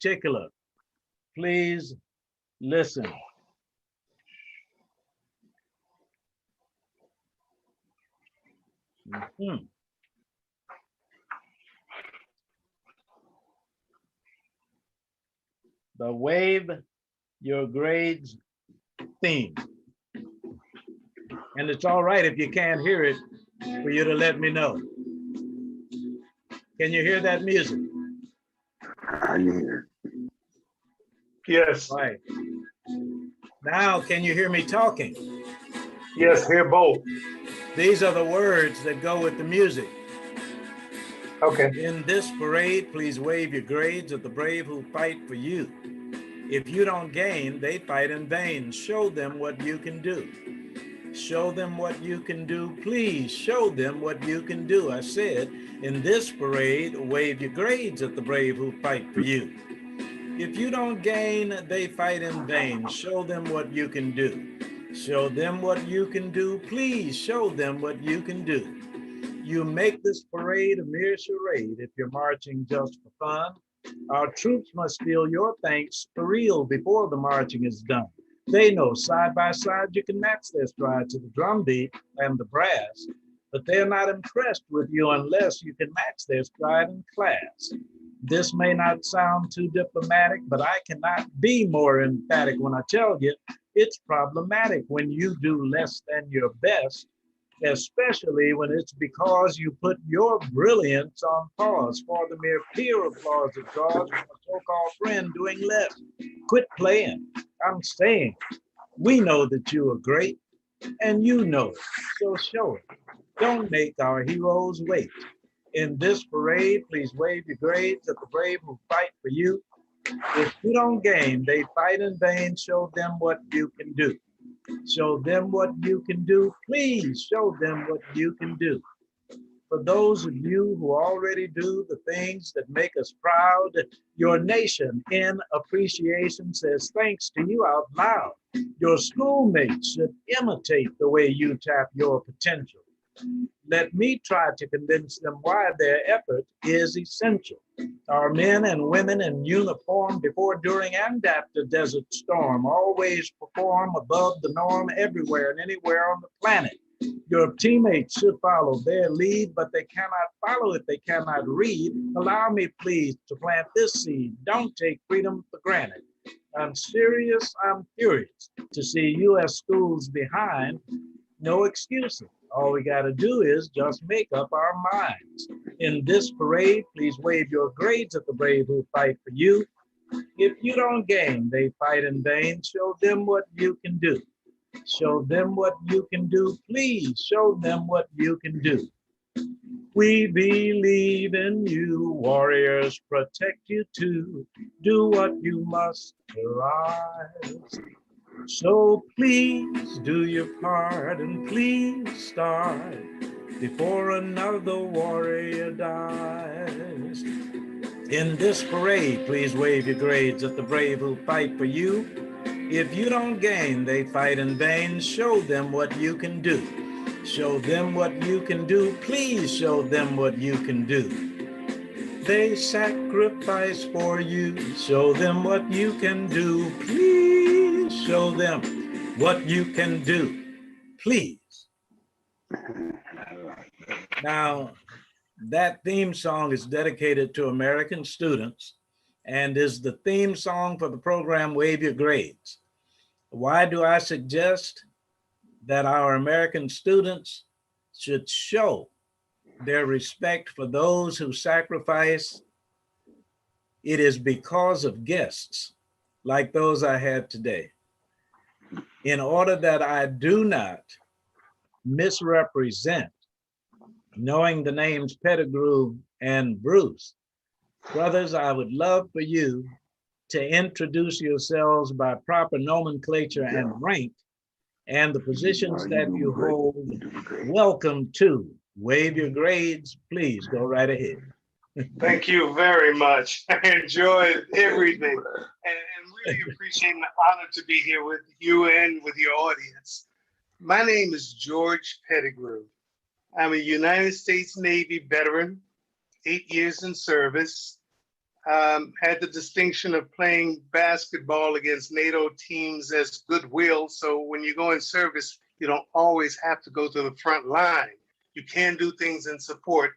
particular. Please listen. Mhm. The Wave Your Grades theme. And it's all right if you can't hear it for you to let me know. Can you hear that music? I hear. Yes. Right. Now, can you hear me talking? Yes, hear both. These are the words that go with the music. Okay. In this parade, please wave your grades at the brave who fight for you. If you don't gain, they fight in vain. Show them what you can do. Show them what you can do. Please show them what you can do. I said, in this parade, wave your grades at the brave who fight for you. If you don't gain, they fight in vain. Show them what you can do. Show them what you can do. Please show them what you can do. You make this parade a mere charade if you're marching just for fun. Our troops must feel your thanks for real before the marching is done. They know side by side you can match their stride to the drum beat and the brass, but they're not impressed with you unless you can match their stride in class. This may not sound too diplomatic, but I cannot be more emphatic when I tell you it's problematic when you do less than your best, especially when it's because you put your brilliance on pause for the mere peer applause it draws from a so-called friend doing less. Quit playing. I'm saying, we know that you are great, and you know it, so show it. Don't make our heroes wait. In this parade, please wave your grades at the brave who fight for you. If you don't gain, they fight in vain. Show them what you can do. Show them what you can do. Please show them what you can do. For those of you who already do the things that make us proud, your nation in appreciation says thanks to you out loud. Your schoolmates should imitate the way you tap your potential. Let me try to convince them why their effort is essential. Our men and women in uniform before, during, and after Desert Storm always perform above the norm everywhere and anywhere on the planet. Your teammates should follow their lead, but they cannot follow if they cannot read. Allow me, please, to plant this seed. Don't take freedom for granted. I'm serious, I'm furious to see U.S. schools behind. No excuses. All we got to do is just make up our minds. In this parade, please wave your grades at the brave who fight for you. If you don't gain, they fight in vain. Show them what you can do. Show them what you can do. Please show them what you can do. We believe in you, warriors, protect you too. Do what you must arise. So please do your part and please start before another warrior dies. In this parade, please wave your grades at the brave who fight for you. If you don't gain, they fight in vain. Show them what you can do. Show them what you can do. Please show them what you can do. They sacrifice for you. Show them what you can do. Please show them what you can do. Please. Now, that theme song is dedicated to American students and is the theme song for the program Wave Your Grades. Why do I suggest that our American students should show their respect for those who sacrifice? It is because of guests like those I had today. In order that I do not misrepresent, knowing the names Pettigrew and Bruce, brothers, I would love for you to introduce yourselves by proper nomenclature and rank and the positions that you hold. Welcome to Wave Your Grades. Please go right ahead. Thank you very much. I enjoyed everything and really appreciate the honor to be here with you and with your audience. My name is George Pettigrew. I'm a United States Navy veteran, 8 years in service. Had the distinction of playing basketball against NATO teams as goodwill. So when you go in service, you don't always have to go to the front line. You can do things in support.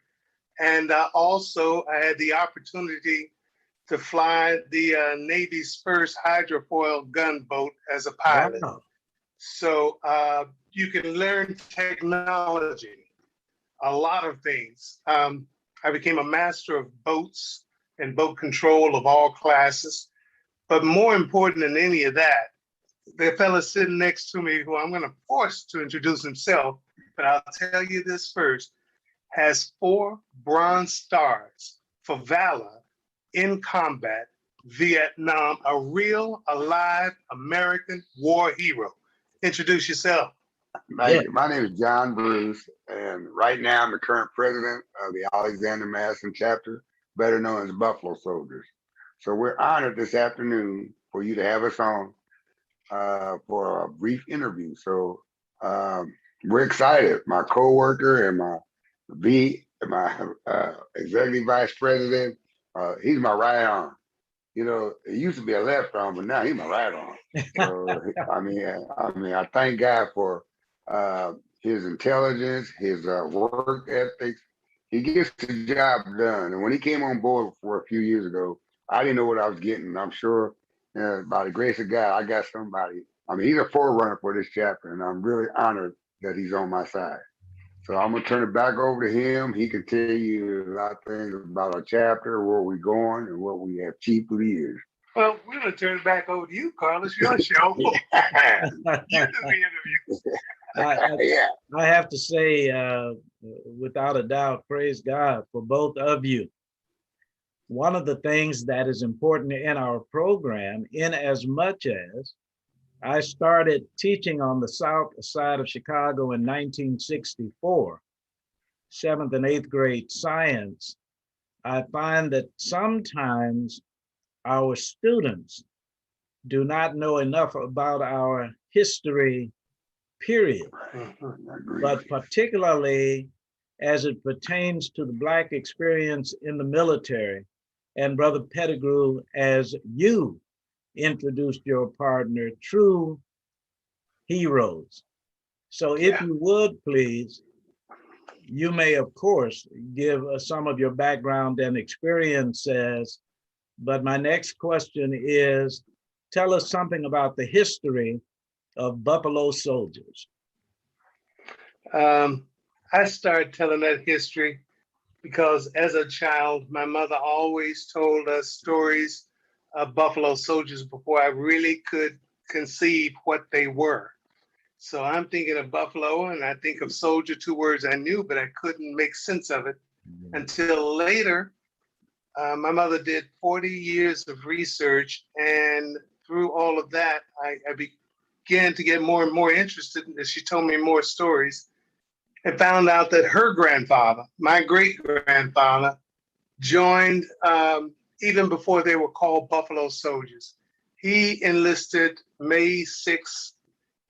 And also, I had the opportunity to fly the Navy's first hydrofoil gunboat as a pilot. Wow. So you can learn technology, a lot of things. I became a master of boats and boat control of all classes. But more important than any of that, the fellow sitting next to me, who I'm going to force to introduce himself, but I'll tell you this first, has 4 Bronze Stars for valor in combat, Vietnam, a real, alive American war hero. Introduce yourself. Thank you. My name is John Bruce, and right now I'm the current president of the Alexander Madison chapter, better known as Buffalo Soldiers. So we're honored this afternoon for you to have us on for a brief interview. So we're excited. My co-worker and my executive vice president, he's my right arm. You know, it used to be a left arm, but now he's my right arm. So I mean, I thank God for his intelligence, his work ethics. He gets the job done. And when he came on board for a few years ago, I didn't know what I was getting. I'm sure by the grace of God, I got somebody. I mean, he's a forerunner for this chapter, and I'm really honored that he's on my side. So I'm going to turn it back over to him. He can tell you a lot of things about our chapter, where we're going, and what we have achieved through the years. Well, we're going to turn it back over to you, Carlos. Your show. You do the interview. I have to say, without a doubt, praise God for both of you. One of the things that is important in our program, in as much as I started teaching on the south side of Chicago in 1964, 7th and 8th grade science, I find that sometimes our students do not know enough about our history, period, but particularly as it pertains to the Black experience in the military. And Brother Pettigrew, as you introduced your partner, true heroes. So if you would please, you may of course give us some of your background and experiences, but my next question is, tell us something about the history of Buffalo Soldiers. I started telling that history because as a child, my mother always told us stories of Buffalo Soldiers before I really could conceive what they were. So I'm thinking of Buffalo and I think of soldier, 2 words I knew, but I couldn't make sense of it until later. My mother did 40 years of research, and through all of that, I began to get more and more interested as she told me more stories, and found out that her grandfather, my great-grandfather, joined even before they were called Buffalo Soldiers. He enlisted May 6,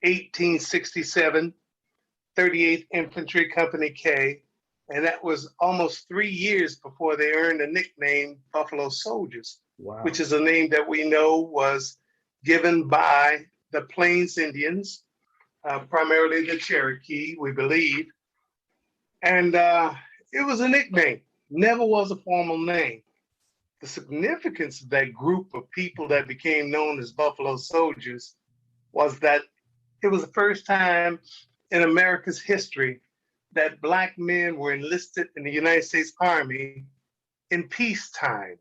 1867, 38th Infantry Company K, and that was almost 3 years before they earned the nickname Buffalo Soldiers, which is a name that we know was given by the Plains Indians, primarily the Cherokee, we believe. And it was a nickname, never was a formal name. The significance of that group of people that became known as Buffalo Soldiers was that it was the first time in America's history that Black men were enlisted in the United States Army in peacetime.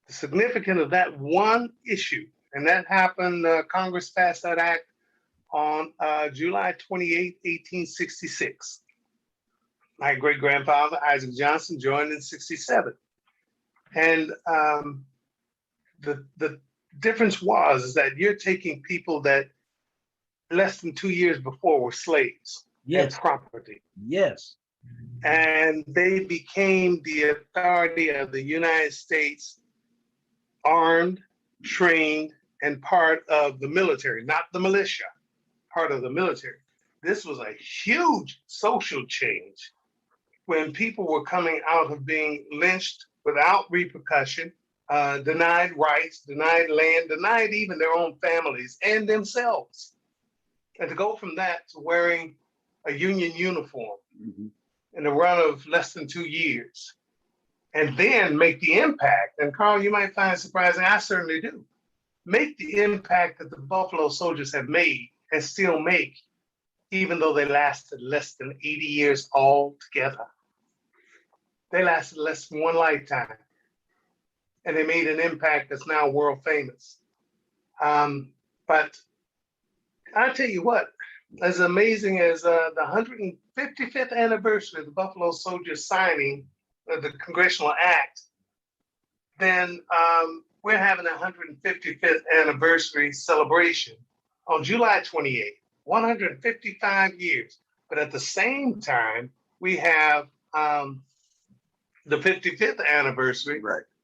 The significance of that one issue, and that happened, Congress passed that act on July 28, 1866. My great-grandfather, Isaac Johnson, joined in 67. And the difference was that you're taking people that less than 2 years before were slaves and property. Yes. And they became the authority of the United States, armed, trained, and part of the military, not the militia, part of the military. This was a huge social change when people were coming out of being lynched without repercussion, denied rights, denied land, denied even their own families and themselves. And to go from that to wearing a Union uniform in a run of less than 2 years, and then make the impact, and Carl, you might find it surprising, I certainly do, make the impact that the Buffalo Soldiers have made and still make, even though they lasted less than 80 years altogether. They lasted less than one lifetime, and they made an impact that's now world famous. But I tell you what, as amazing as the 155th anniversary of the Buffalo Soldiers signing of the Congressional Act, then we're having a 155th anniversary celebration on July 28th, 155 years. But at the same time, we have the 55th anniversary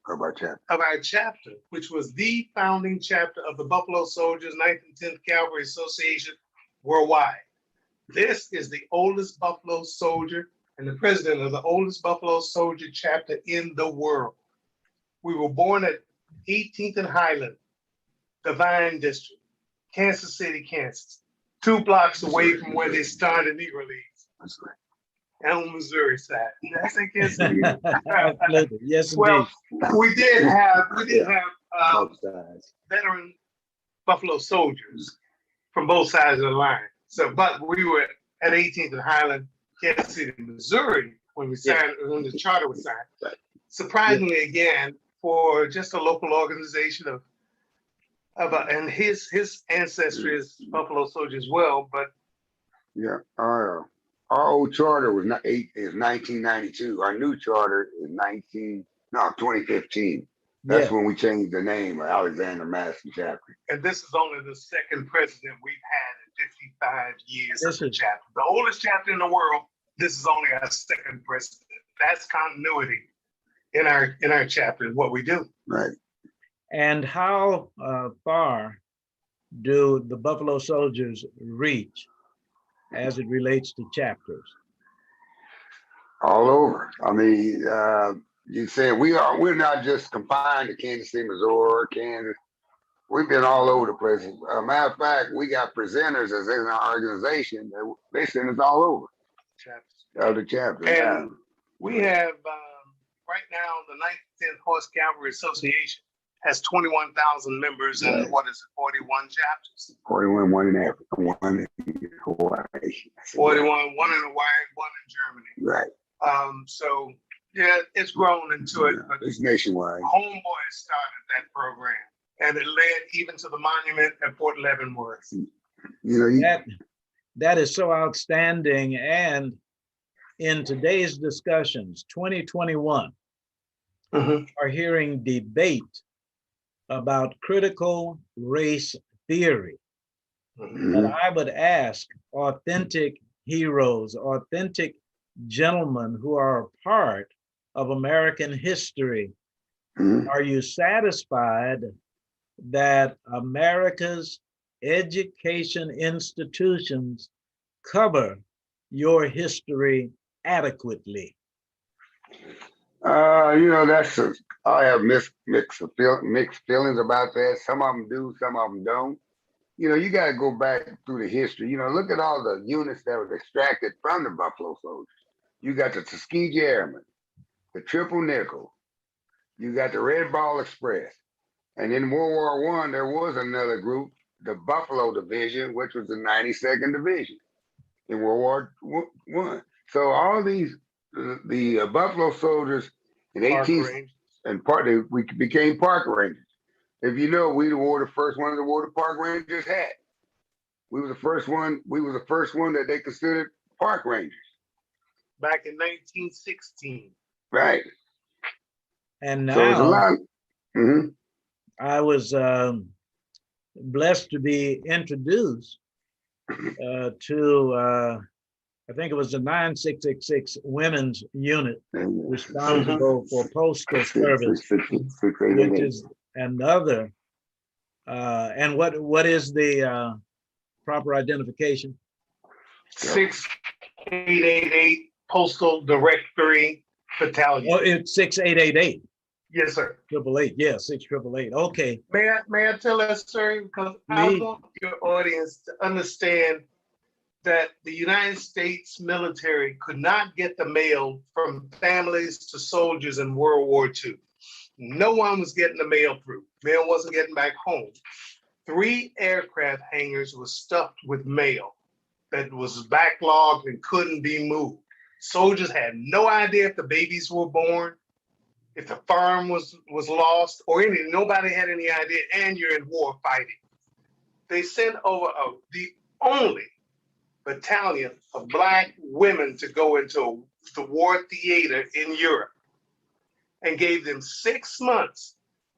of our chapter, which was the founding chapter of the Buffalo Soldiers 9th and 10th Cavalry Association worldwide. This is the oldest Buffalo Soldier and the president of the oldest Buffalo Soldier chapter in the world. We were born at 18th and Highland, Divine District, Kansas City, Kansas, 2 blocks away from where they started Negro Leagues. That's right. On Missouri side. That's in Kansas City. Absolutely. Yes, well, indeed. we did have veteran Buffalo Soldiers from both sides of the line. So, but we were at 18th and Highland, Kansas City, Missouri, when we signed, when the charter was signed. Right. Surprisingly, again, for just a local organization and his ancestry is Buffalo Soldier as well, but yeah, our old charter is 1992. Our new charter is 2015. That's when we changed the name of Alexander Madison Chapter. And this is only the second president we've had in 55 years of the chapter. The oldest chapter in the world, this is only our second president. That's continuity in our chapter, is what we do. Right. And how far do the Buffalo Soldiers reach as it relates to chapters? All over. I mean, you said we're not just confined to Kansas City, Missouri, Kansas. We've been all over the place. Matter of fact, we got presenters as in our organization. They send us all over. The chapters. And we have right now the 9th and 10th Horse Cavalry Association has 21,000 members and 41 chapters. 41, one in Africa, one in Hawaii. 41, one in Hawaii, one in Germany. Right. So yeah, it's grown into it. But it's nationwide. Homeboy started that program, and it led even to the monument at Fort Leavenworth. That is so outstanding. And in today's discussions, 2021, are hearing debate about critical race theory. And I would ask authentic heroes, authentic gentlemen who are a part of American history, are you satisfied that America's education institutions cover your history adequately? I have mixed feelings about that. Some of them do, some of them don't. You got to go back through the history. Look at all the units that was extracted from the Buffalo Soldiers. You got the Tuskegee Airmen, the Triple Nickel, you got the Red Ball Express. And in World War I, there was another group, the Buffalo Division, which was the 92nd Division in World War I. So all these, the Buffalo Soldiers in 18th and we became Park Rangers. If you know, we were the first one that wore the Park Rangers hat. We were the first one that they considered Park Rangers. Back in 1916. Right. And now, so it's a lot. I was blessed to be introduced to, I think it was the 9666 Women's Unit, responsible for postal service, which is another. And what is the proper identification? 6888 Postal Directory Battalion. Oh, it's 6888. Yes, sir. 888. Yeah, 6888. Okay. May I tell that story? Because I Please. want your audience to understand that the United States military could not get the mail from families to soldiers in World War II. No one was getting the mail through. Mail wasn't getting back home. 3 aircraft hangars were stuffed with mail that was backlogged and couldn't be moved. Soldiers had no idea if the babies were born, if the farm was lost, or nobody had any idea, and you're in war fighting. They sent over the only battalion of Black women to go into the war theater in Europe and gave them 6 months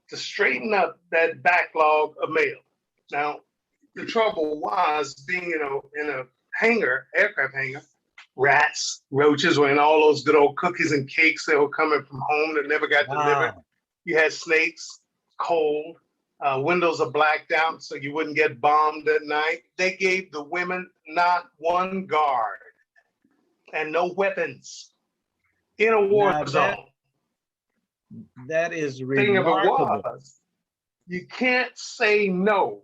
to straighten up that backlog of mail. Now, the trouble was being in a hangar, aircraft hangar, rats, roaches were in all those good old cookies and cakes that were coming from home that never got delivered. You had snakes, cold, windows are blacked out so you wouldn't get bombed at night. They gave the women not one guard and no weapons in a war zone. That is Thing of it remarkable. was, you can't say no.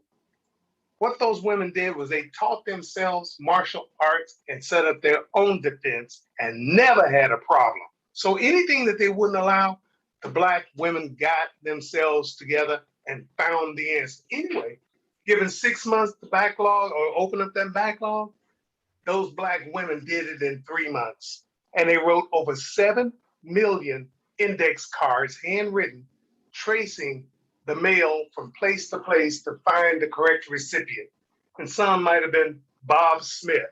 What those women did was they taught themselves martial arts and set up their own defense and never had a problem. So anything that they wouldn't allow, the Black women got themselves together and found the answer. Anyway, given 6 months to backlog or open up that backlog, those Black women did it in 3 months. And they wrote over 7 million index cards, handwritten, tracing the mail from place to place to find the correct recipient. And some might have been Bob Smith.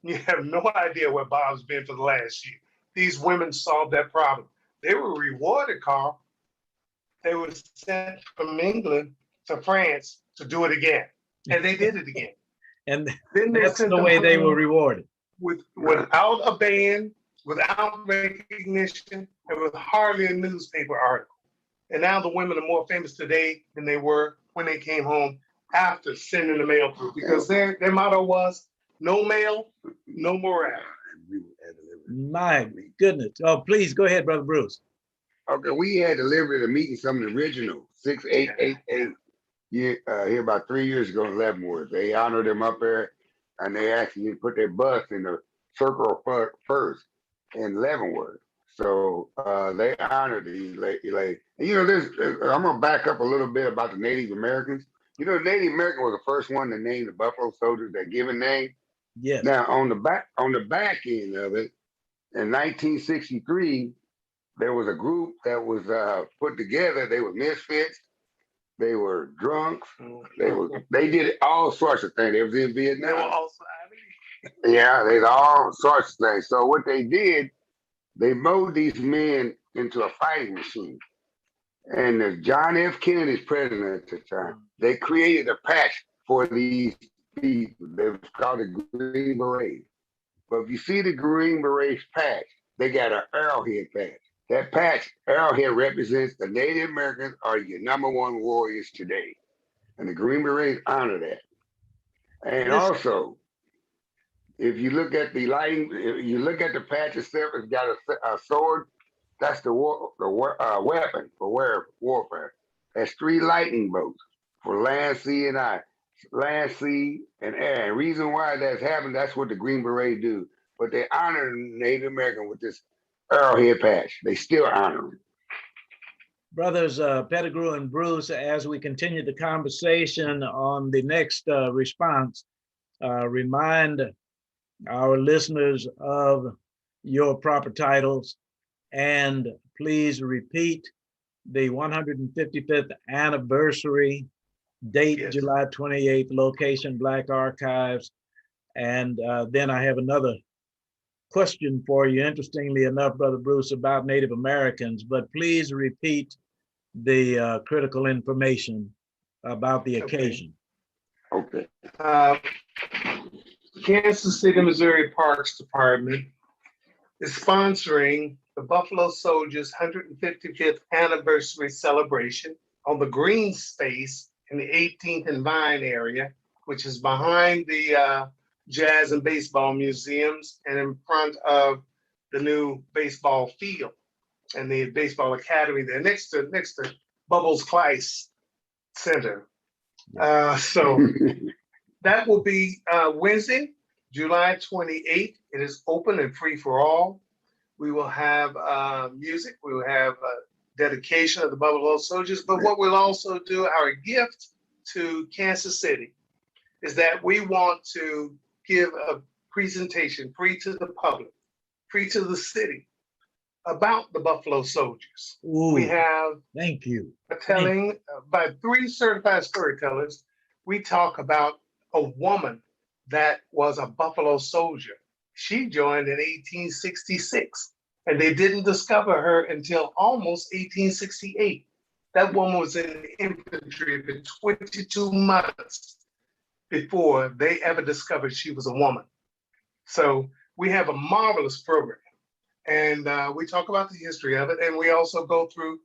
You have no idea where Bob's been for the last year. These women solved that problem. They were rewarded, Carl. They were sent from England to France to do it again. And they did it again. And then that's the way they were rewarded. Without a band, without recognition, and with hardly a newspaper article. And now the women are more famous today than they were when they came home after sending the mail through, because their motto was, no mail, no morale. My goodness. Oh, please go ahead, Brother Bruce. Okay, we had delivered a meeting, some of the original 6888 here about 3 years ago in Leavenworth. They honored them up there, and they actually put their bus in the circle of first in Leavenworth. So they honored these ladies. I'm gonna back up a little bit about the Native Americans. The Native American was the first one to name the Buffalo Soldiers their given name. Yes. Now on the back end of it, in 1963, there was a group that was put together. They were misfits. They were drunks. They did all sorts of things. They was in Vietnam. They were also yeah, they did all sorts of things. So what they did, they molded these men into a fighting machine. And John F. Kennedy's president at the time, they created a patch for these people. They was called the Green Beret. But if you see the Green Berets patch, they got an arrowhead patch. That patch, arrowhead, represents the Native Americans are your #1 warriors today. And the Green Berets honor that. And also, if you look at the lighting, if you look at the patch itself, it's got a sword. That's the weapon for warfare. That's 3 lightning bolts for land, sea, and air. And reason why that's happened, that's what the Green Berets do. But they honor Native American with this arrowhead patch. They still honor them. Brothers Pettigrew and Bruce, as we continue the conversation on the next response, remind our listeners of your proper titles, and please repeat the 155th anniversary date, yes. July 28th, location, Black Archives. And then I have another question for you, interestingly enough, Brother Bruce, about Native Americans, but please repeat the critical information about the occasion. Okay. Kansas City, Missouri Parks Department is sponsoring the Buffalo Soldiers 155th anniversary celebration on the green space in the 18th and Vine area, which is behind the Jazz and Baseball Museums and in front of the new baseball field. and the baseball academy there next to Bubbles Kleiss Center. So that will be Wednesday, July 28th. It is open and free for all. We will have music. We will have dedication of the Buffalo Soldiers. But what we'll also do, our gift to Kansas City, is that we want to give a presentation free to the public, free to the city, about the Buffalo Soldiers. Ooh, we have thank you. a telling by 3 certified storytellers. We talk about a woman that was a Buffalo Soldier. She joined in 1866, and they didn't discover her until almost 1868. That woman was in the infantry for 22 months before they ever discovered she was a woman. So we have a marvelous program, and we talk about the history of it, and we also go through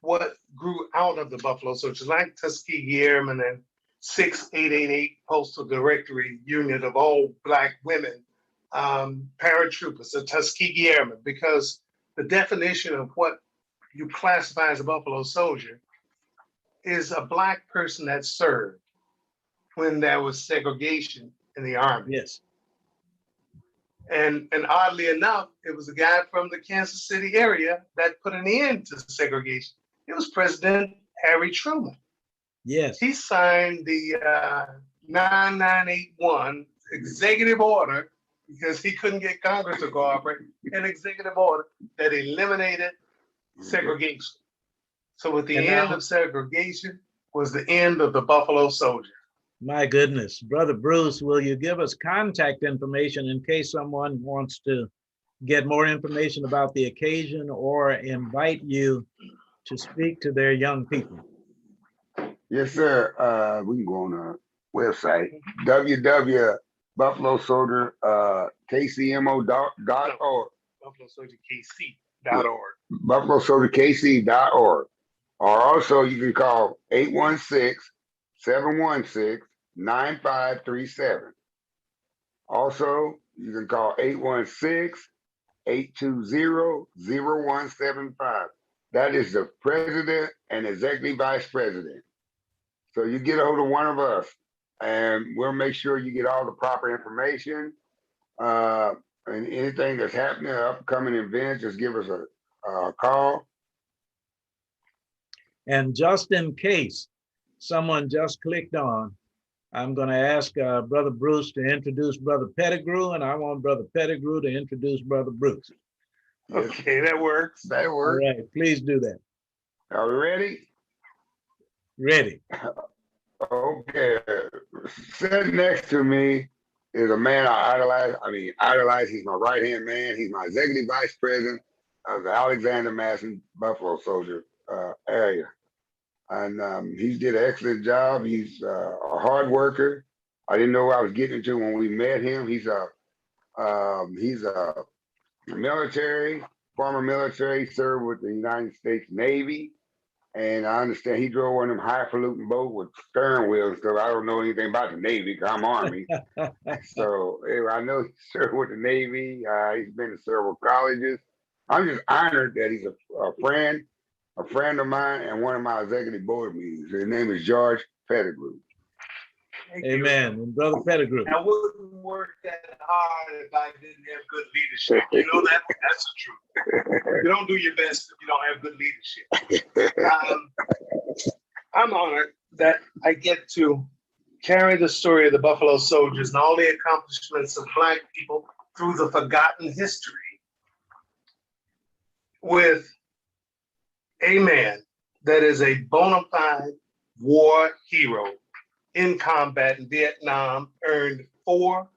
what grew out of the Buffalo Soldiers, like Tuskegee Airmen and 6888 Postal Directory Unit of all Black women, paratroopers, the Tuskegee Airmen, because the definition of what you classify as a Buffalo Soldier is a Black person that served when there was segregation in the Army. Yes. And oddly enough, it was a guy from the Kansas City area that put an end to segregation. It was President Harry Truman. Yes. He signed the 9981 executive order because he couldn't get Congress to cooperate, an executive order that eliminated segregation. So with the end of segregation was the end of the Buffalo Soldier. My goodness. Brother Bruce, will you give us contact information in case someone wants to get more information about the occasion or invite you to speak to their young people? Yes, sir. We can go on the website, www.buffalosoldier.kcmo.org. BuffaloSoldierKC.org. BuffaloSoldierKC.org. Or also you can call 816-716-9537. Also, you can call 816-820-0175. That is the president and executive vice president. So you get a hold of one of us and we'll make sure you get all the proper information. And anything that's happening, upcoming events, just give us a call. And just in case someone just clicked on, I'm going to ask Brother Bruce to introduce Brother Pettigrew, and I want Brother Pettigrew to introduce Brother Bruce. Okay, that works. That All works. right, please do that. Are we ready? Ready. Okay. Sitting next to me is a man I idolize. He's my right-hand man. He's my executive vice president of the Alexander Madison Buffalo Soldier area. And he did an excellent job. He's a hard worker. I didn't know what I was getting into when we met him. He's a military, former military, served with the United States Navy. And I understand he drove one of them highfalutin boats with stern wheels and stuff. I don't know anything about the Navy because I'm Army. So anyway, I know he served with the Navy. He's been to several colleges. I'm just honored that he's a friend of mine, and one of my executive board meetings. His name is George Pettigrew. Amen. And Brother Pettigrew. I wouldn't work that hard if I didn't have good leadership. You know that? That's the truth. You don't do your best if you don't have good leadership. I'm honored that I get to carry the story of the Buffalo Soldiers and all the accomplishments of Black people through the forgotten history with a man that is a bona fide war hero in combat in Vietnam, earned 4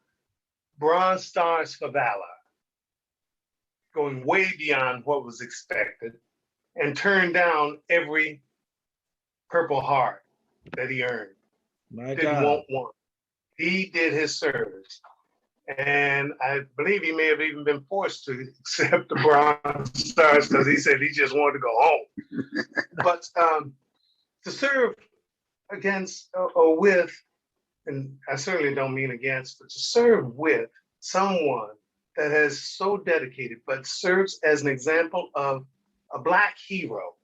Bronze Stars for valor, going way beyond what was expected, and turned down every Purple Heart that he earned. My Didn't God. want one. He did his service. And I believe he may have even been forced to accept the Bronze Stars because he said he just wanted to go home. But to serve against or with, and I certainly don't mean against, but to serve with someone that has so dedicated, but serves as an example of a Black hero.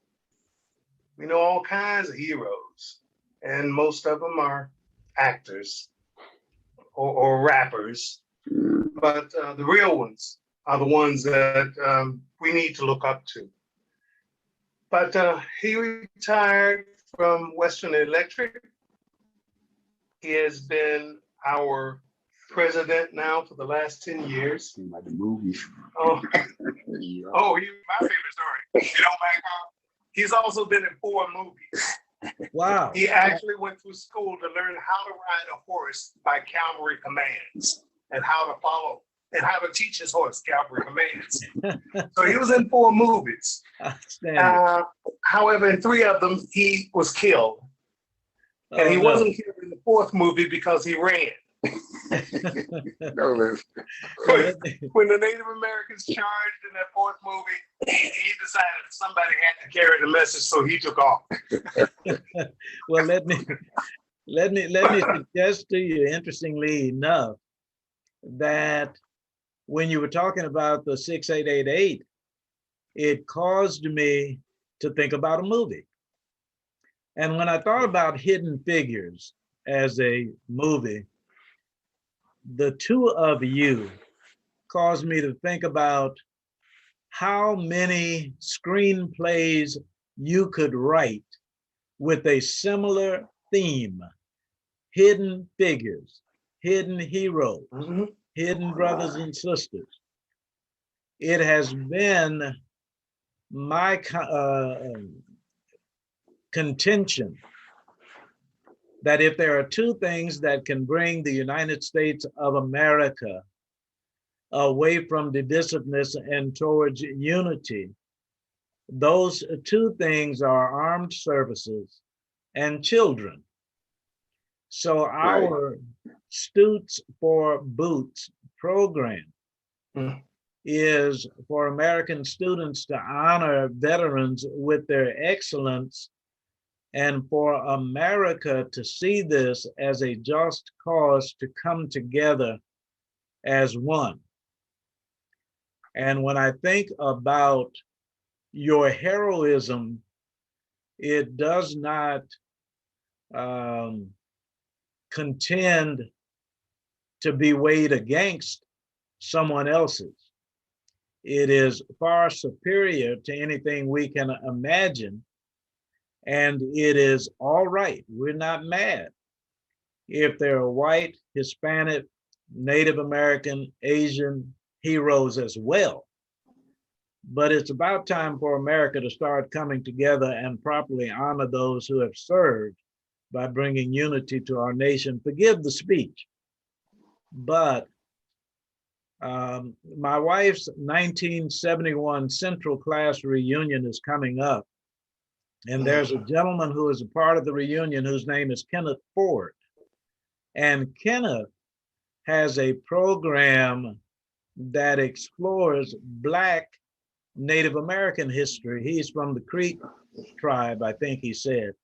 We know all kinds of heroes, and most of them are actors or rappers, but the real ones are the ones that we need to look up to. But he retired from Western Electric. He has been our president now for the last 10 years. Like the movies. Oh, Yeah. oh, he's my favorite story. You know, Mac, he's also been in 4 movies. Wow. He actually went through school to learn how to ride a horse by cavalry commands and how to follow and how to teach his horse cavalry commands. So he was in 4 movies. Outstanding. However, in 3 of them, he was killed. And he wasn't killed in the 4th movie because he ran. No, listen. When the Native Americans charged in that 4th movie, he decided somebody had to carry the message, so he took off. Well, let me suggest to you, interestingly enough, that when you were talking about the 6888, it caused me to think about a movie. And when I thought about Hidden Figures as a movie, the 2 of you caused me to think about how many screenplays you could write with a similar theme: hidden figures, hidden heroes, hidden brothers and sisters. It has been my contention that if there are 2 things that can bring the United States of America away from divisiveness and towards unity, those 2 things are armed services and children. So our Stutes for Boots program is for American students to honor veterans with their excellence, and for America to see this as a just cause to come together as one. And when I think about your heroism, it does not contend to be weighed against someone else's. It is far superior to anything we can imagine. And it is all right. We're not mad if there are white, Hispanic, Native American, Asian heroes as well. But it's about time for America to start coming together and properly honor those who have served by bringing unity to our nation. Forgive the speech, but my wife's 1971 Central Class reunion is coming up. And there's a gentleman who is a part of the reunion whose name is Kenneth Ford. And Kenneth has a program that explores Black Native American history. He's from the Creek tribe, I think he said.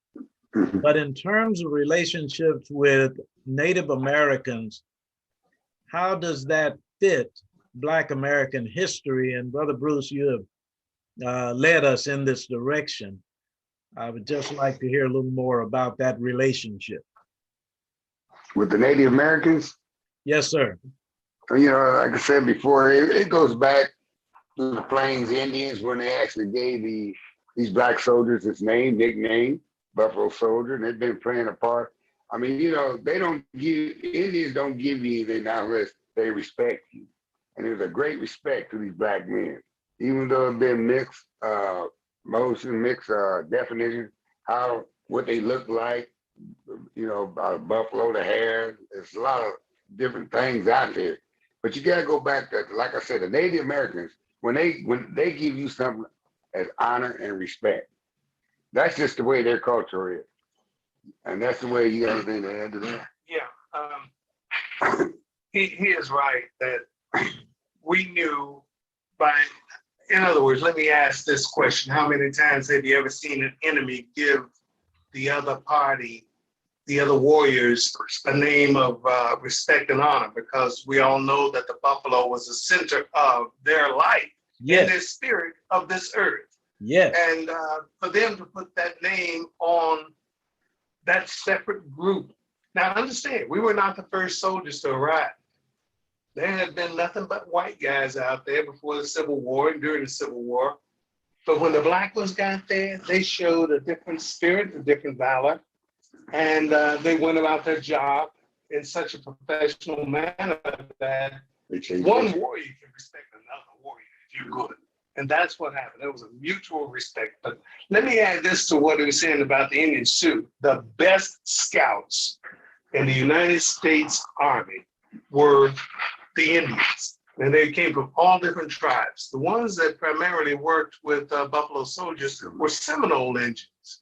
But in terms of relationships with Native Americans, how does that fit Black American history? And Brother Bruce, you have led us in this direction. I would just like to hear a little more about that relationship. With the Native Americans? Yes, sir. You know, like I said before, it goes back to the Plains Indians when they actually gave these Black soldiers its nickname, Buffalo Soldier, and they've been playing a part. I mean, you know, Indians don't give you anything unless they respect you. And there's a great respect to these Black men, even though it's been mixed definition, what they look like, you know, about buffalo, the hair. There's a lot of different things out there. But you gotta go back to, like I said, the Native Americans, when they give you something as honor and respect, that's just the way their culture is. And that's the way you got anything to add to that? Yeah. He is right that we knew in other words, let me ask this question. How many times have you ever seen an enemy give the other party, the other warriors, a name of respect and honor? Because we all know that the buffalo was the center of their life and their spirit of this earth. Yes. And for them to put that name on that separate group. Now understand, we were not the first soldiers to arrive. There had been nothing but white guys out there before the Civil War and during the Civil War. But when the black ones got there, they showed a different spirit, a different valor, and they went about their job in such a professional manner that one warrior can respect another warrior if you're good. And that's what happened. There was a mutual respect. But let me add this to what he was saying about the Indians too. The best scouts in the United States Army were the Indians. And they came from all different tribes. The ones that primarily worked with Buffalo Soldiers were Seminole Indians.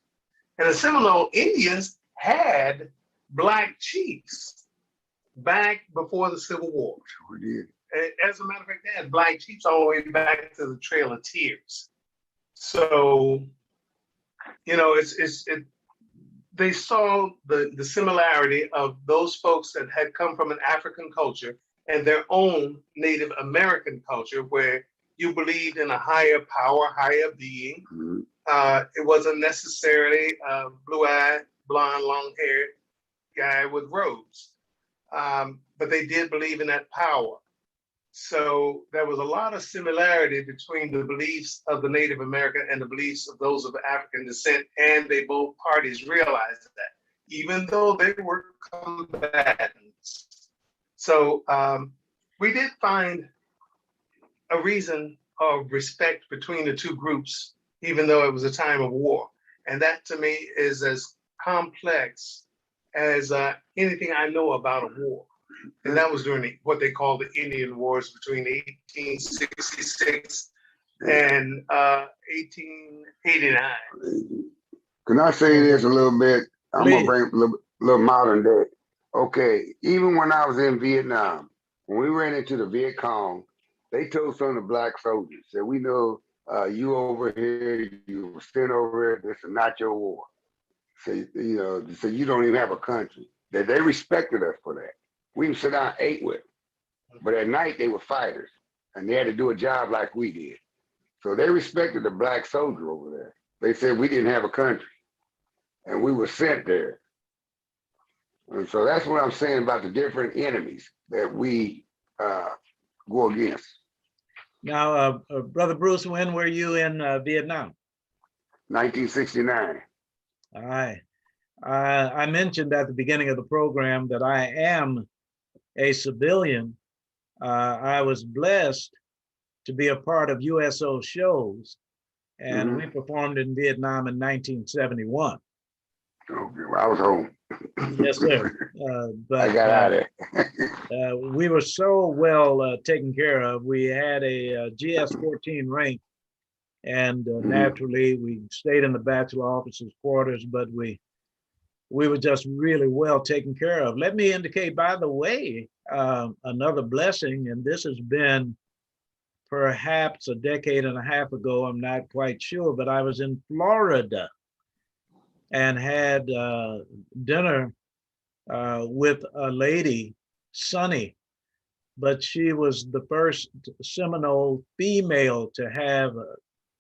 And the Seminole Indians had black chiefs back before the Civil War. We did. As a matter of fact, they had black chiefs all the way back to the Trail of Tears. So, you know, they saw the similarity of those folks that had come from an African culture and their own Native American culture, where you believed in a higher power, higher being. Mm-hmm. It wasn't necessarily a blue-eyed, blonde, long-haired guy with robes, but they did believe in that power. So there was a lot of similarity between the beliefs of the Native American and the beliefs of those of African descent, and they both parties realized that, even though they were combatants. So we did find a reason of respect between the two groups, even though it was a time of war. And that to me is as complex as anything I know about a war. And that was during what they call the Indian Wars between 1866 and 1889. Can I say this a little bit? I'm going to bring a little modern day. Okay, even when I was in Vietnam, when we ran into the Viet Cong, they told some of the black soldiers that we know you over here, you were sent over here, this is not your war. So, you know, so you don't even have a country. That they respected us for that. We can sit down and ate with them. But at night they were fighters and they had to do a job like we did. So they respected the black soldier over there. They said we didn't have a country and we were sent there. And so that's what I'm saying about the different enemies that we go against. Now, Brother Bruce, when were you in Vietnam? 1969. All right. I mentioned at the beginning of the program that I am a civilian. I was blessed to be a part of USO shows, and we performed in Vietnam in 1971. Okay, well, I was home. Yes, sir. But I got out of there. We were so well taken care of. We had a GS-14 rank, and naturally we stayed in the bachelor officers' quarters, but we were just really well taken care of. Let me indicate, by the way, another blessing, and this has been perhaps a decade and a half ago, I'm not quite sure, but I was in Florida and had dinner with a lady, Sunny, but she was the first Seminole female to have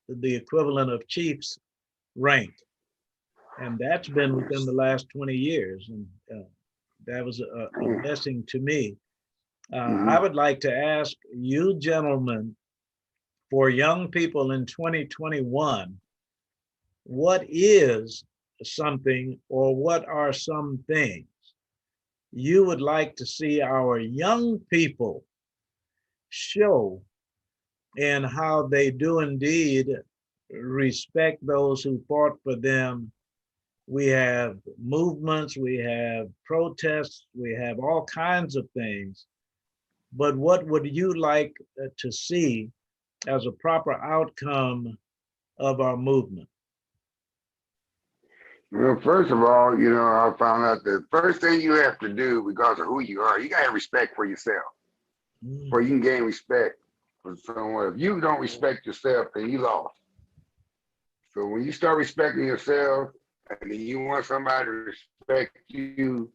the equivalent of chief's rank. And that's been within the last 20 years. And that was a blessing to me. I would like to ask you gentlemen, for young people in 2021, what is something, or what are some things you would like to see our young people show in how they do indeed respect those who fought for them? We have movements, we have protests, we have all kinds of things. But what would you like to see as a proper outcome of our movement? Well, first of all, you know, I found out the first thing you have to do, because of who you are, you got to have respect for yourself, before you can gain respect for someone. If you don't respect yourself, then you lost. So when you start respecting yourself, and then you want somebody to respect you,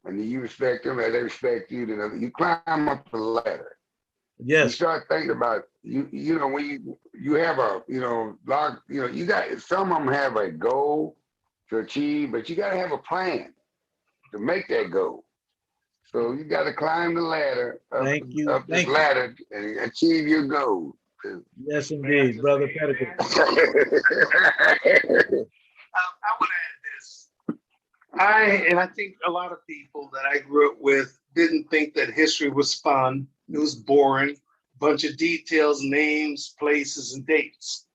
and then you respect them as they respect you, then you climb up the ladder. You Yes. start thinking about when you have a lot, you got some of them have a goal to achieve, but you got to have a plan to make that goal. So you got to climb the ladder Thank you. up this Thank you. ladder and achieve your goal. Yes, indeed, Brother Pettigrew. I want to add this. I think a lot of people that I grew up with didn't think that history was fun. It was boring, bunch of details, names, places, and dates.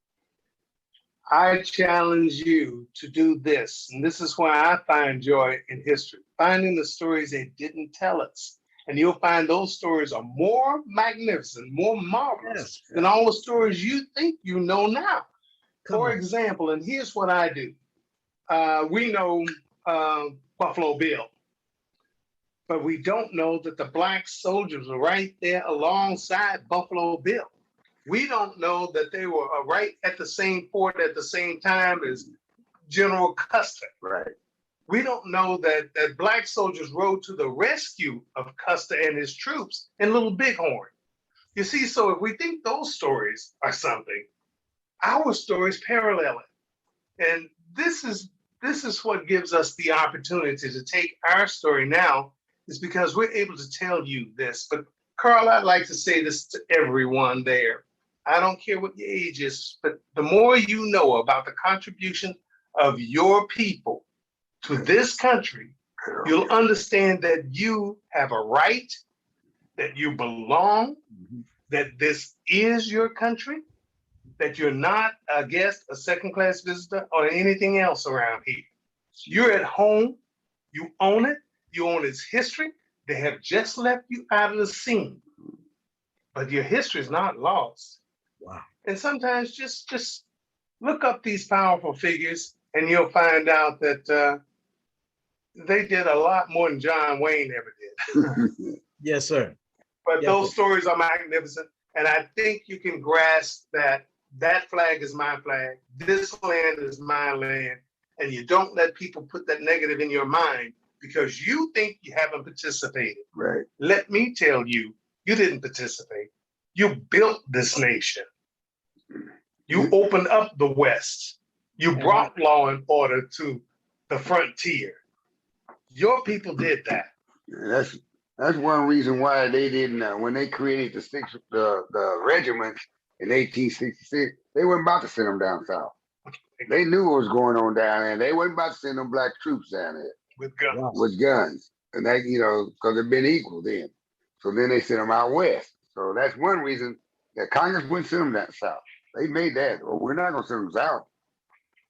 I challenge you to do this, and this is why I find joy in history, finding the stories they didn't tell us. And you'll find those stories are more magnificent, more marvelous than all the stories you think you know now. For example, and here's what I do. We know Buffalo Bill, but we don't know that the black soldiers were right there alongside Buffalo Bill. We don't know that they were right at the same fort at the same time as General Custer. Right. We don't know that black soldiers rode to the rescue of Custer and his troops in Little Bighorn. You see, so if we think those stories are something, our stories parallel it. And this is what gives us the opportunity to take our story now, is because we're able to tell you this. But Carl, I'd like to say this to everyone there. I don't care what your age is, but the more you know about the contribution of your people to this country, you'll understand that you have a right, that you belong, that this is your country, that you're not a guest, a second-class visitor, or anything else around here. You're at home, you own it, you own its history. They have just left you out of the scene, but your history is not lost. Wow. And sometimes just look up these powerful figures and you'll find out that they did a lot more than John Wayne ever did. Yes, sir. But Yes, those sir. stories are magnificent. And I think you can grasp that flag is my flag. This land is my land. And you don't let people put that negative in your mind because you think you haven't participated. Right. Let me tell you, you didn't participate. You built this nation. You opened up the West. You brought law and order to the frontier. Your people did that. That's one reason why they didn't. When they created the regiments in 1866, they weren't about to send them down south. They knew what was going on down there. They weren't about to send them black troops down there with guns. Wow. With guns, and that because they've been equal then. So then they sent them out west. So that's one reason that Congress wouldn't send them down south. They made that. Well, we're not going to send them south.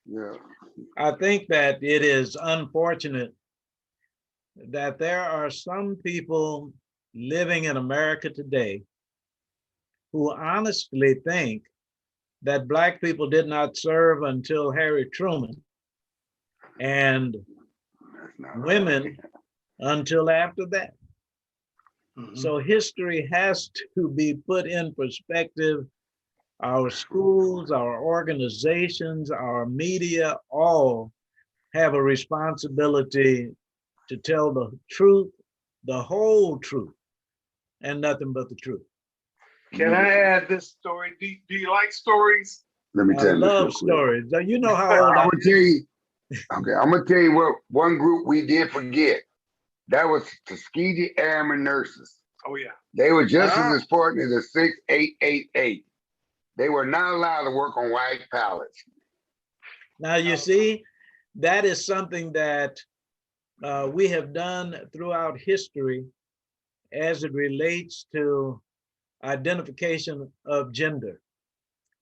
Yeah. I think that it is unfortunate that there are some people living in America today who honestly think that Black people did not serve until Harry Truman and women until after that. Mm-hmm. So history has to be put in perspective. Our schools, our organizations, our media all have a responsibility to tell the truth, the whole truth, and nothing but the truth. Can I add this story? Do you like stories? Let me tell you. I love stories. You know how old I'm gonna tell you. Okay, I'm gonna tell you what one group we did forget. That was Tuskegee Airmen nurses. Oh yeah. They were just as important as the 6888. They were not allowed to work on white pallets. Now you see, that is something that we have done throughout history as it relates to identification of gender.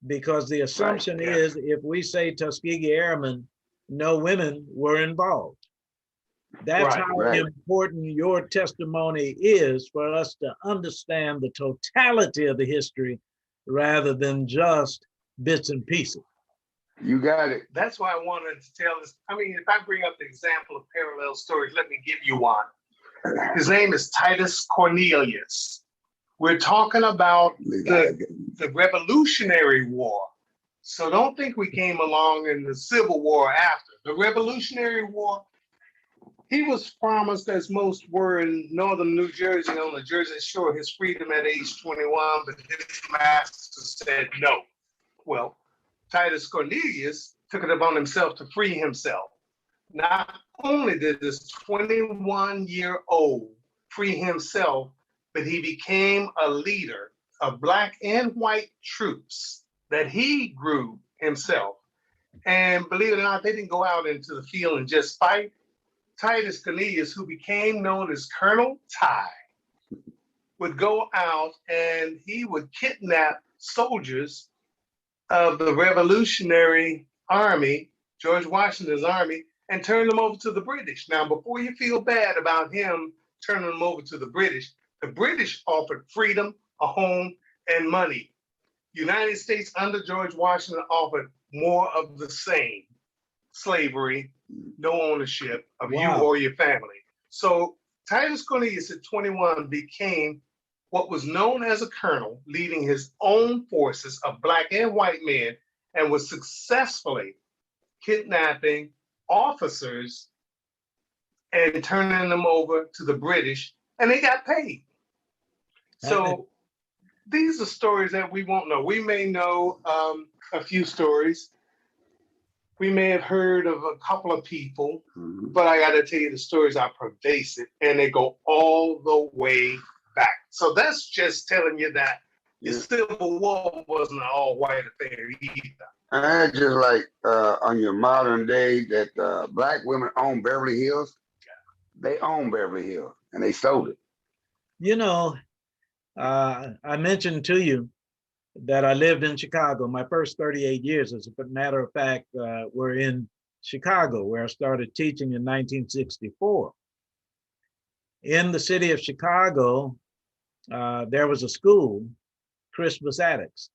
Because the assumption is if we say Tuskegee Airmen, no women were involved. That's how important your testimony is for us to understand the totality of the history rather than just bits and pieces. You got it. That's why I wanted to tell this. I mean, if I bring up the example of parallel stories, let me give you one. His name is Titus Cornelius. We're talking about the Revolutionary War. So don't think we came along in the Civil War after. The Revolutionary War, He was promised, as most were in northern New Jersey on the Jersey Shore, his freedom at age 21, but his master said no. Well, Titus Cornelius took it upon himself to free himself. Not only did this 21-year-old free himself, but he became a leader of Black and white troops that he grew himself. And believe it or not, they didn't go out into the field and just fight. Titus Cornelius, who became known as Colonel Ty, would go out and he would kidnap soldiers of the Revolutionary Army, George Washington's army, and turn them over to the British. Now, before you feel bad about him turning them over to the British offered freedom, a home, and money. United States under George Washington offered more of the same: slavery, no ownership of you or your family. So Titus Cornelius at 21 became what was known as a colonel, leading his own forces of Black and white men, and was successfully kidnapping officers and turning them over to the British, and they got paid. So these are stories that we won't know. We may know a few stories. We may have heard of a couple of people, but I got to tell you, the stories are pervasive and they go all the way back. So that's just telling you that the Civil War wasn't an all white affair either. And that's just like on your modern day that Black women own Beverly Hills. They own Beverly Hills and they sold it. You know, I mentioned to you that I lived in Chicago. My first 38 years, as a matter of fact, were in Chicago, where I started teaching in 1964. In the city of Chicago, there was a school, Crispus Attucks.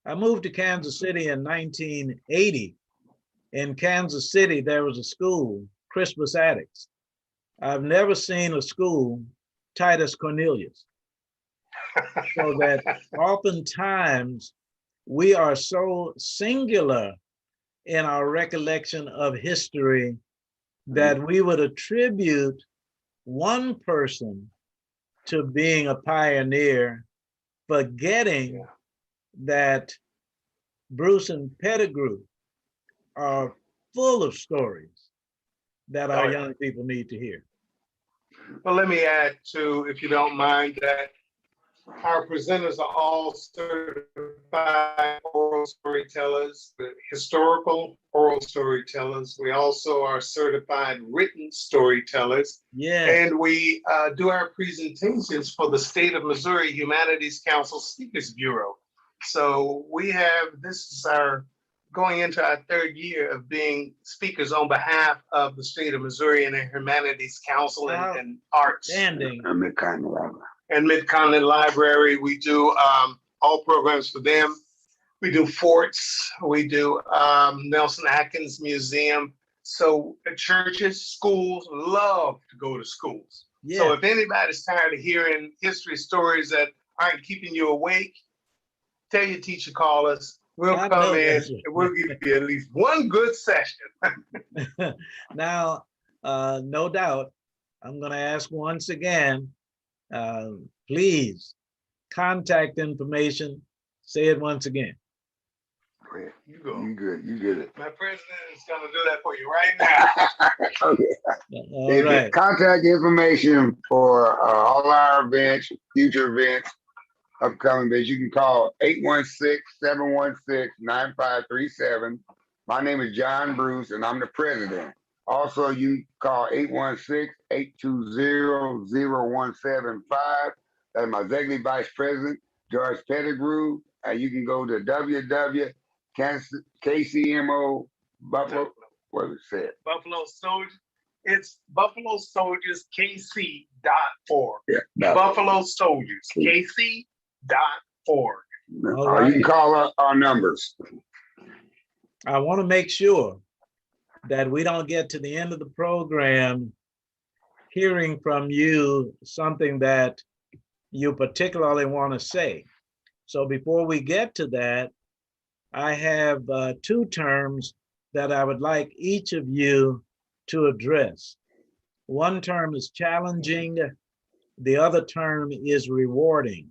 I moved to Kansas City in 1980. In Kansas City, there was a school, Crispus Attucks. I've never seen a school, Titus Cornelius. So that oftentimes we are so singular in our recollection of history that we would attribute one person to being a pioneer, forgetting that Bruce and Pettigrew are full of stories that our young people need to hear. Well, let me add to, if you don't mind, that our presenters are all certified oral storytellers, historical oral storytellers. We also are certified written storytellers. Yeah. And we do our presentations for the State of Missouri Humanities Council Speakers Bureau. So we have, this is our, going into our third year of being speakers on behalf of the State of Missouri and the Humanities Council and Arts. Standing. And Mid-Continent Library. We do all programs for them. We do forts. We do Nelson Atkins Museum. So churches, schools love to go to schools. Yeah. So if anybody's tired of hearing history stories that aren't keeping you awake, tell your teacher, call us. We'll come in and we'll give you at least one good session. Now, no doubt, I'm going to ask once again, please, contact information. Say it once again. Go ahead. You go. You good. You get it. My president is going to do that for you right now. Okay. All right. Contact information for all our events, future events, upcoming events. You can call 816-716-9537. My name is John Bruce, and I'm the president. Also, you call 816-820-0175. That's my executive vice president, George Pettigrew. You can go to www.KCMO Buffalo. What was it said? Buffalo Soldiers. It's BuffaloSoldiersKC.org. Yeah, Buffalo Soldiers KC.org. Right. You can call our numbers. I want to make sure that we don't get to the end of the program hearing from you something that you particularly want to say. So before we get to that, I have two terms that I would like each of you to address. One term is challenging, the other term is rewarding.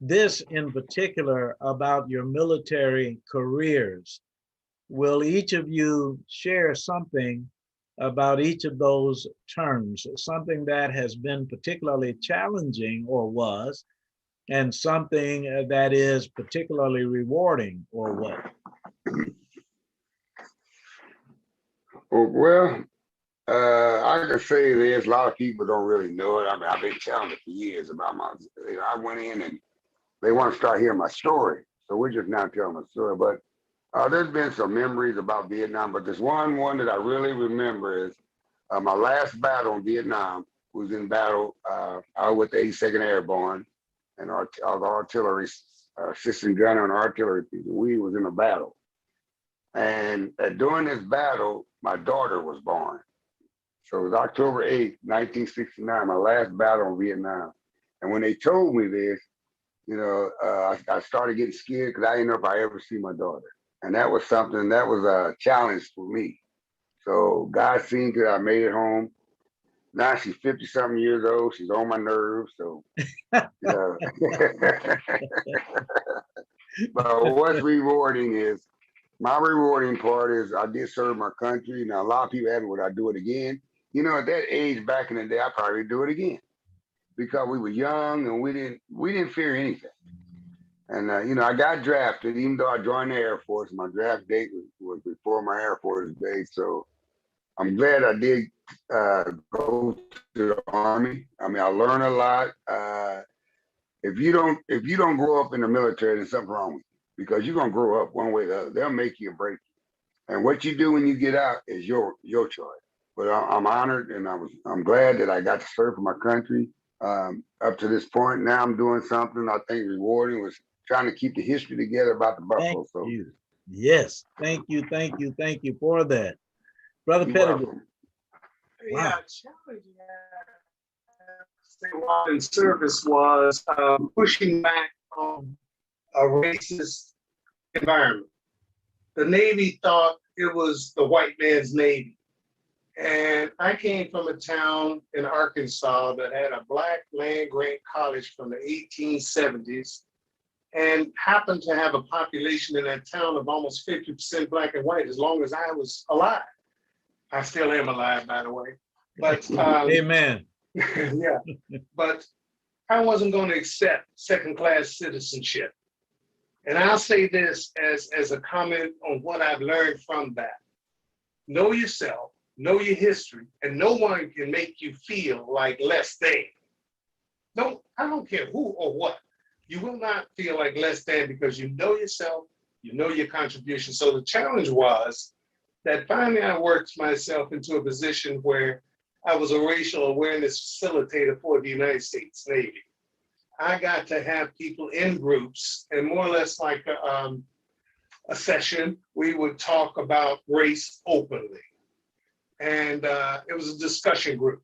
This in particular about your military careers. Will each of you share something about each of those terms, something that has been particularly challenging or was, and something that is particularly rewarding or what? Well, I can say this. A lot of people don't really know it. I mean, I've been telling it for years about my. I went in and they want to start hearing my story, so we're just now telling my story. But there's been some memories about Vietnam, but there's one that I really remember is my last battle in Vietnam. Was in battle. I was with the 82nd Airborne, and our artillery assistant gunner and artillery people. We was in a battle, and during this battle, my daughter was born. So it was October 8th, 1969, my last battle in Vietnam. And when they told me this, I started getting scared because I didn't know if I ever see my daughter. And that was something, that was a challenge for me. So God seen that I made it home. Now she's 50 something years old. She's on my nerves. So, But what's rewarding is, my rewarding part is I did serve my country. Now, a lot of people ask me, would I do it again? At that age back in the day, I probably do it again because we were young and we didn't fear anything. And, I got drafted, even though I joined the Air Force. My draft date was before my Air Force date. So I'm glad I did go to the Army. I mean, I learned a lot. If you don't grow up in the military, there's something wrong with you because you're going to grow up one way or the other. They'll make you or break you. And what you do when you get out is your choice. But I'm honored and I'm glad that I got to serve for my country up to this point. Now I'm doing something I think rewarding, was trying to keep the history together about the Buffalo. Thank you. Yes, thank you for that. Brother Pettigrew. Yeah, challenging while in service was pushing back on a racist environment. The Navy thought it was the white man's Navy. And I came from a town in Arkansas that had a black land grant college from the 1870s and happened to have a population in that town of almost 50% black and white as long as I was alive. I still am alive, by the way. But amen. Yeah, but I wasn't going to accept second-class citizenship. And I'll say this as a comment on what I've learned from that. Know yourself, know your history, and no one can make you feel like less than. I don't care who or what. You will not feel like less than because you know yourself, you know your contribution. So the challenge was that finally I worked myself into a position where I was a racial awareness facilitator for the United States Navy. I got to have people in groups and more or less like a session, we would talk about race openly. And it was a discussion group.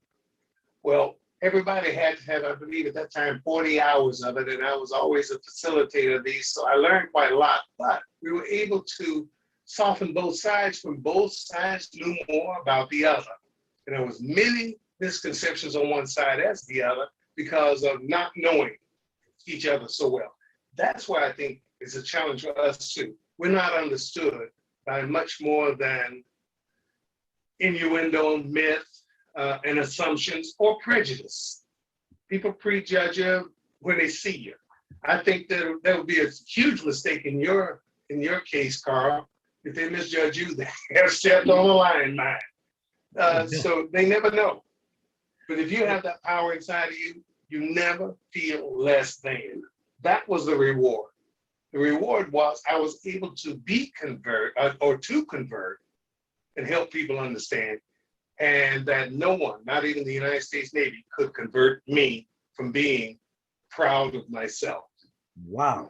Well, everybody had to have, I believe at that time, 40 hours of it. And I was always a facilitator of these. So I learned quite a lot, but we were able to soften both sides when both sides knew more about the other. And there was many misconceptions on one side as the other because of not knowing each other so well. That's why I think it's a challenge for us too. We're not understood by much more than innuendo, myth, and assumptions or prejudice. People prejudge you when they see you. I think that would be a huge mistake in your case, Carl. If they misjudge you, they have stepped on a line, man. So they never know. But if you have that power inside of you, you never feel less than. That was the reward. The reward was I was able to convert and help people understand. And that no one, not even the United States Navy, could convert me from being proud of myself. Wow.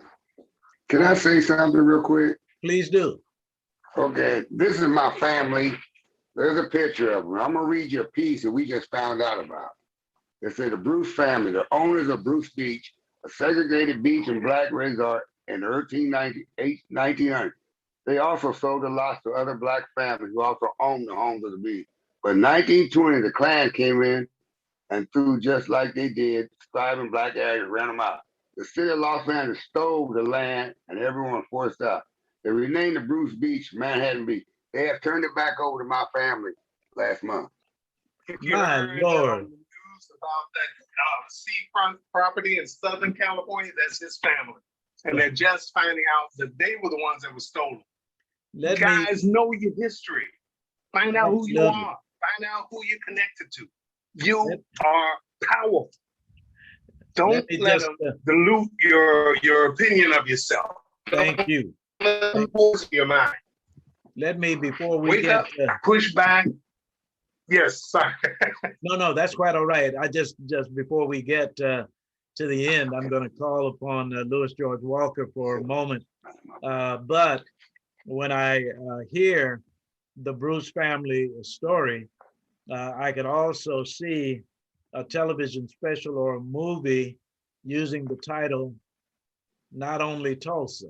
Can I say something real quick? Please do. Okay, this is my family. There's a picture of them. I'm gonna read you a piece that we just found out about. It said the Bruce family, the owners of Bruce Beach, a segregated beach in Black Resort in the 1900. They also sold the lots to other Black families who also owned the homes of the beach. But 1920, the Klan came in and threw just like they did, scribe and black areas, ran them out. The city of Los Angeles stole the land and everyone forced out. They renamed the Bruce Beach Manhattan Beach. They have turned it back over to my family last month. If you My heard Lord. on the news about that seafront property in Southern California, that's his family. And they're just finding out that they were the ones that were stolen. Guys, know your history. Find out who you are. Find out who you're connected to. You are powerful. Don't let them dilute your opinion of yourself. Thank you. Your mind. Let me, before we Wake get up, push back. Yes, sorry. No, that's quite all right. I just before we get to the end, I'm going to call upon Louis George Walker for a moment. But when I hear the Bruce family story, I could also see a television special or a movie using the title, Not Only Tulsa.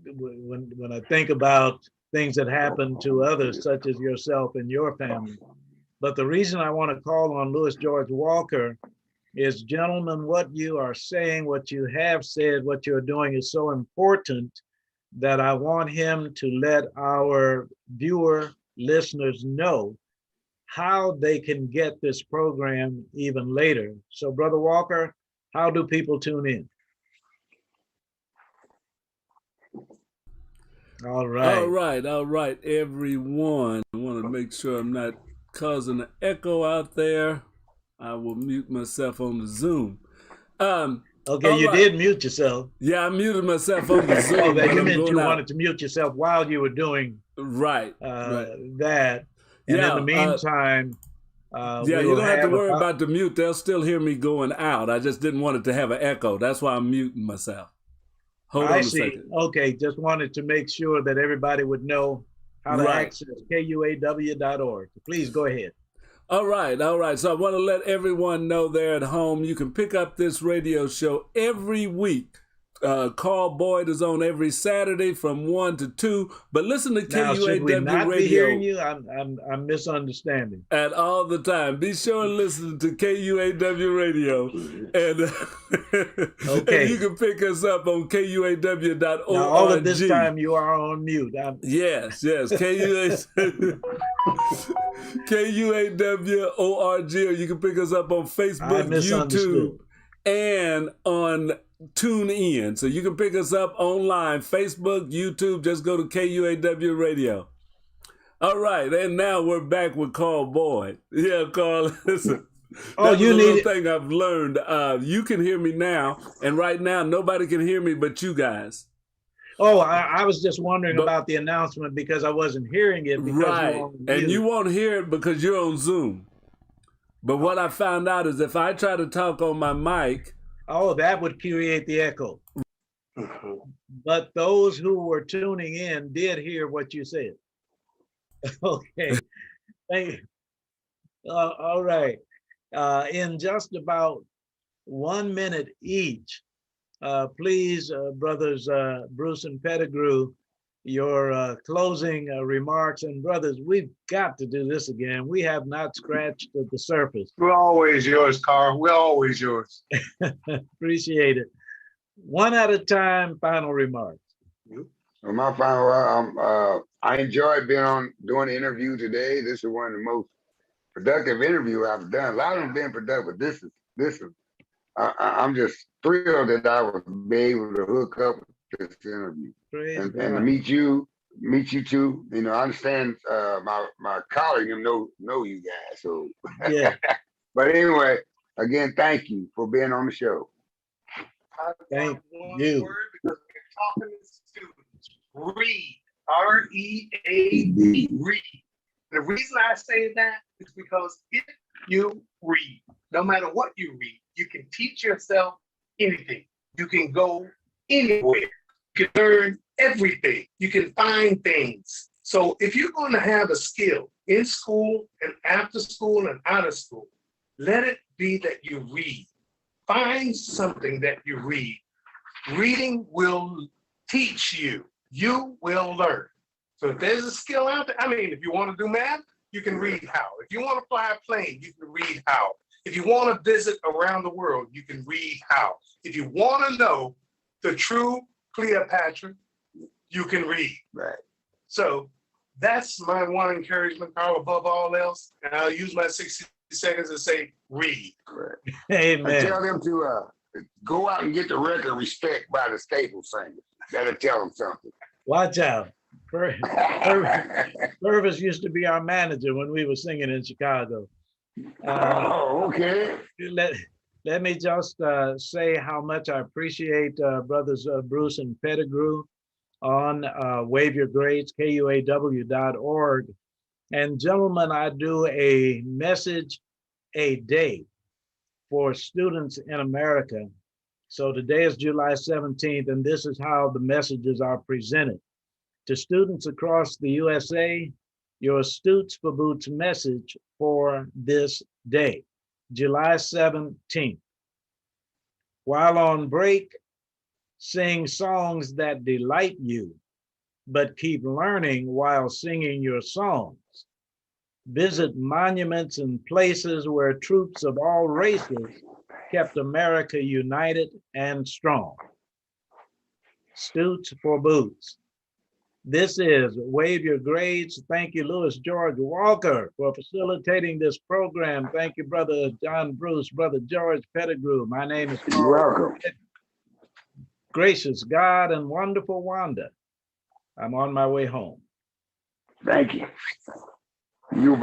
When I think about things that happen to others, such as yourself and your family. But the reason I want to call on Louis George Walker is, gentlemen, what you are saying, what you have said, what you're doing is so important that I want him to let our viewer listeners know how they can get this program even later. So, Brother Walker, how do people tune in? All right, everyone. I want to make sure I'm not causing an echo out there. I will mute myself on the Zoom. Okay, you did mute yourself. Yeah, I muted myself on the Zoom. You meant you wanted to mute yourself while you were doing right. that. And in the meantime, you don't have to worry about the mute. They'll still hear me going out. I just didn't want it to have an echo. That's why I'm muting myself. Hold on a second. Okay, just wanted to make sure that everybody would know how to access KUAW.org. Please go ahead. All right. So I want to let everyone know there at home, you can pick up this radio show every week. Carl Boyd is on every Saturday from 1 to 2. But listen to KUAW should we not Radio. Be hearing you? I'm misunderstanding. At all the time. Be sure and listen to KUAW Radio. And, and you can pick us up on KUAW.org. Now, all of this time you are on mute. Yes. KUAW.org, or you can pick us up on Facebook, YouTube, and on TuneIn. So you can pick us up online, Facebook, YouTube, just go to KUAW Radio. All right, and now we're back with Carl Boyd. Yeah, Carl, listen. That's a little thing I've learned. You can hear me now, and right now nobody can hear me but you guys. Oh, I was just wondering about the announcement because I wasn't hearing it. Right, and you won't hear it because you're on Zoom. But what I found out is if I try to talk on my mic, that would create the echo. But those who were tuning in did hear what you said. Okay. Thank you. All right. In just about 1 minute each, please, brothers Bruce and Pettigrew, your closing remarks. And brothers, we've got to do this again. We have not scratched at the surface. We're always yours, Carl. We're always yours. Appreciate it. One at a time, final remarks. Well, my final, I enjoyed doing the interview today. This is one of the most productive interviews I've done. A lot of them been productive. This is. I'm just thrilled that I was able to hook up with this interview and to meet you too. You know, I understand my colleague know you guys. So yeah. But anyway, again, thank you for being on the show. Thank one you. Word because we're talking to students. Read. R-E-A-D. Read. The reason I say that is because if you read, no matter what you read, you can teach yourself anything. You can go anywhere. You can learn everything. You can find things. So if you're going to have a skill in school and after school and out of school, let it be that you read. Find something that you read. Reading will teach you. You will learn. So if there's a skill out there, I mean, if you want to do math, you can read how. If you want to fly a plane, you can read how. If you want to visit around the world, you can read how. If you want to know the true Cleopatra, you can read. Right. So that's my one encouragement, Carl, above all else. And I'll use my 60 seconds to say, read. Correct. Amen. And tell them to go out and get the record Respect by the Staples Singers. That'll tell them something. Watch out. Purvis used to be our manager when we were singing in Chicago. Okay. Let me just say how much I appreciate brothers Bruce and Pettigrew on Wave Your Grades, KUAW.org. And gentlemen, I do a message a day for students in America. So today is July 17th, and this is how the messages are presented. To students across the USA, your Stoots for Boots message for this day, July 17th. While on break, sing songs that delight you, but keep learning while singing your songs. Visit monuments and places where troops of all races kept America united and strong. Stoots for Boots. This is Wave Your Grades. Thank you, Louis George Walker, for facilitating this program. Thank you, Brother John Bruce, Brother George Pettigrew. My name is Carl. You're welcome. Gracious God and wonderful Wanda. I'm on my way home. Thank you. You